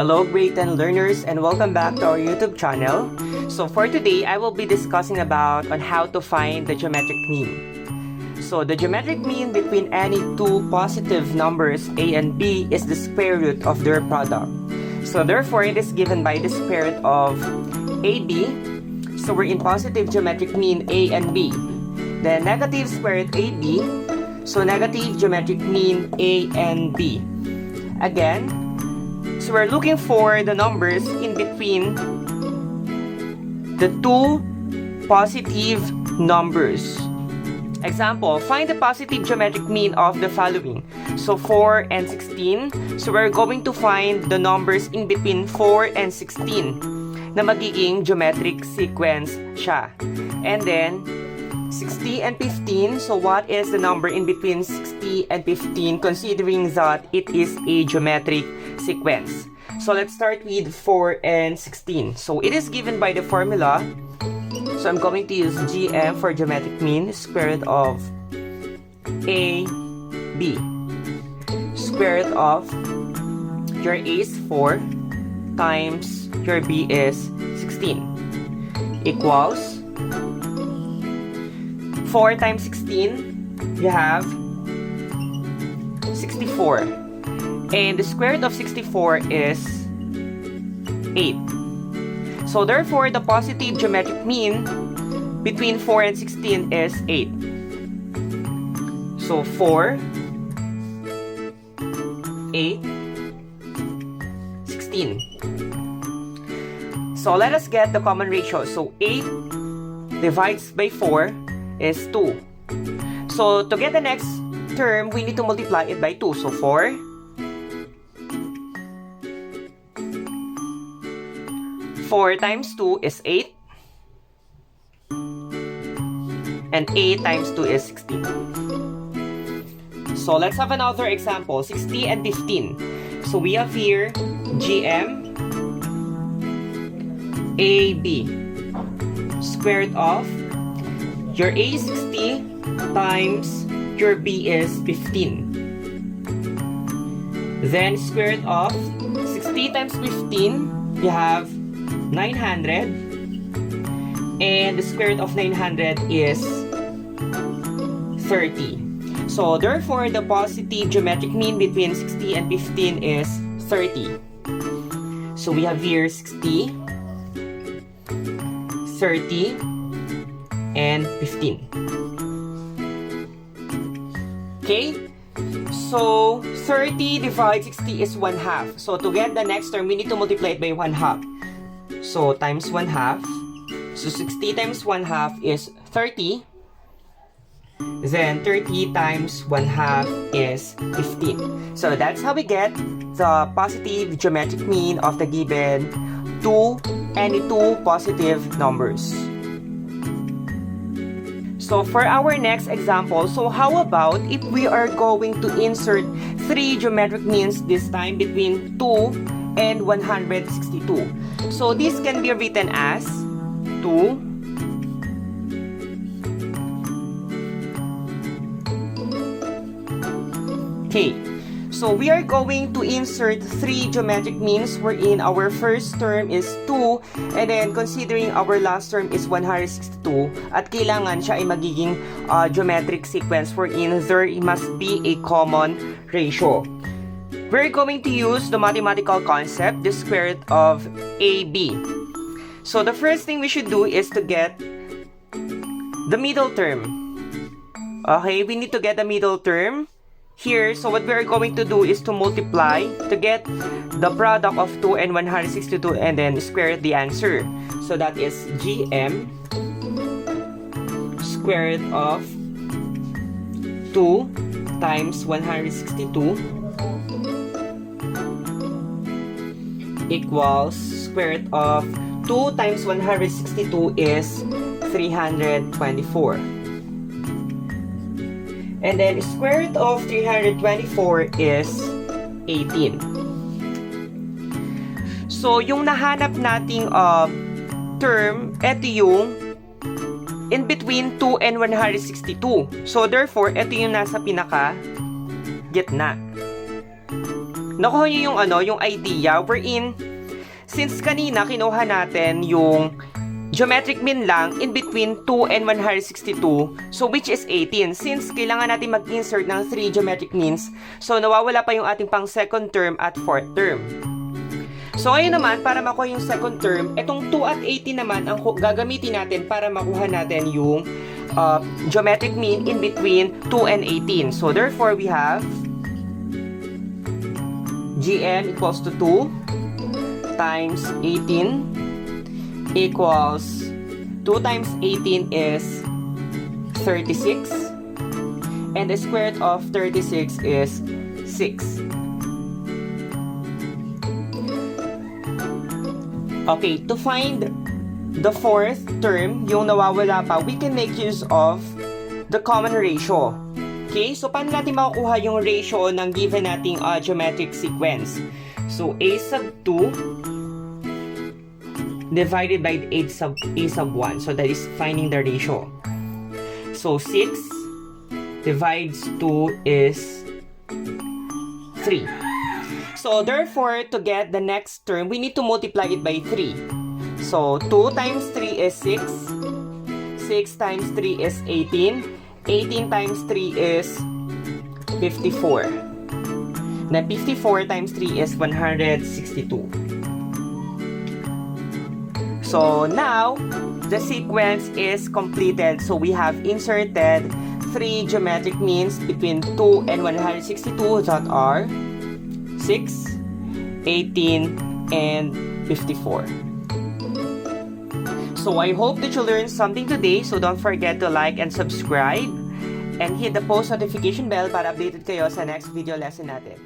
Hello grade 10 learners and welcome back to our YouTube channel. So for today, I will be discussing about on how to find the geometric mean. So the geometric mean between any two positive numbers a and b is the square root of their product. So therefore, it is given by the square root of ab. So we're in positive geometric mean a and b. Then negative square root ab. So negative geometric mean a and b. Again, so we're looking for the numbers in between the two positive numbers. Example, find the positive geometric mean of the following. So 4 and 16. So we're going to find the numbers in between 4 and 16 na magiging geometric sequence siya. And then 60 and 15. So what is the number in between 60 and 15 considering that it is a geometric sequence? So let's start with 4 and 16. So it is given by the formula. So I'm going to use GM for geometric mean, square root of A, B. Square root of your A is 4 times your B is 16 equals 4 times 16, you have 64. And the square root of 64 is 8. So therefore, the positive geometric mean between 4 and 16 is 8. So 4, 8, 16. So let us get the common ratio. So 8 divides by 4 is 2. So to get the next term, we need to multiply it by 2. So 4 times 2 is 8. And 8 times 2 is 16. So let's have another example. 60 and 15. So we have here GM AB. Square root of your A is 60 times your B is 15. Then square root of 60 times 15, you have 900. And the square root of 900 is 30. So therefore, the positive geometric mean between 60 and 15 is 30. So we have here 60, 30, and 15. Okay? So 30 divided 60 is 1/2. So to get the next term, we need to multiply it by 1/2. So times 1/2. So 60 times 1/2 is 30. Then 30 times 1/2 is 15. So that's how we get the positive geometric mean of the given any two positive numbers. So for our next example, so how about if we are going to insert 3 geometric means this time between 2 and 162. So this can be written as 2 Okay, so we are going to insert 3 geometric means wherein our first term is 2 and then considering our last term is 162 at kailangan siya ay magiging geometric sequence wherein there must be a common ratio. We're going to use the mathematical concept, the square root of AB. So the first thing we should do is to get the middle term. Okay, we need to get the middle term here. So what we're going to do is to multiply to get the product of 2 and 162 and then square the answer. So that is GM square root of 2 times 162 equals square root of 2 times 162 is 324. And then square root of 324 is 18. So yung nahanap nating term, ito yung in between 2 and 162. So therefore, ito yung nasa pinaka gitna. nakuha nyo yung idea wherein since kanina kinuha natin yung geometric mean lang in between 2 and 162, so which is 18. Since kailangan natin mag-insert ng 3 geometric means, so nawawala pa yung ating pang second term at fourth term. So ngayon naman, para makuha yung second term, itong 2 at 18 naman ang gagamitin natin para makuha natin yung geometric mean in between 2 and 18. So therefore, we have GN equals to 2 times 18 equals 2 times 18 is 36, and the square root of 36 is 6. Okay, to find the fourth term, yung nawawala pa, we can make use of the common ratio. Okay, so paano natin makukuha yung ratio ng given nating geometric sequence? So a sub 2 divided by a sub 1. So that is finding the ratio. So 6 divides 2 is 3. So therefore, to get the next term, we need to multiply it by 3. So 2 times 3 is 6. 6 times 3 is 18. 18 times 3 is 54. Then 54 times 3 is 162. So now, the sequence is completed. So we have inserted 3 geometric means between 2 and 162 that are 6, 18, and 54. So I hope that you learned something today. So don't forget to like and subscribe and hit the post notification bell para updated kayo sa next video lesson natin.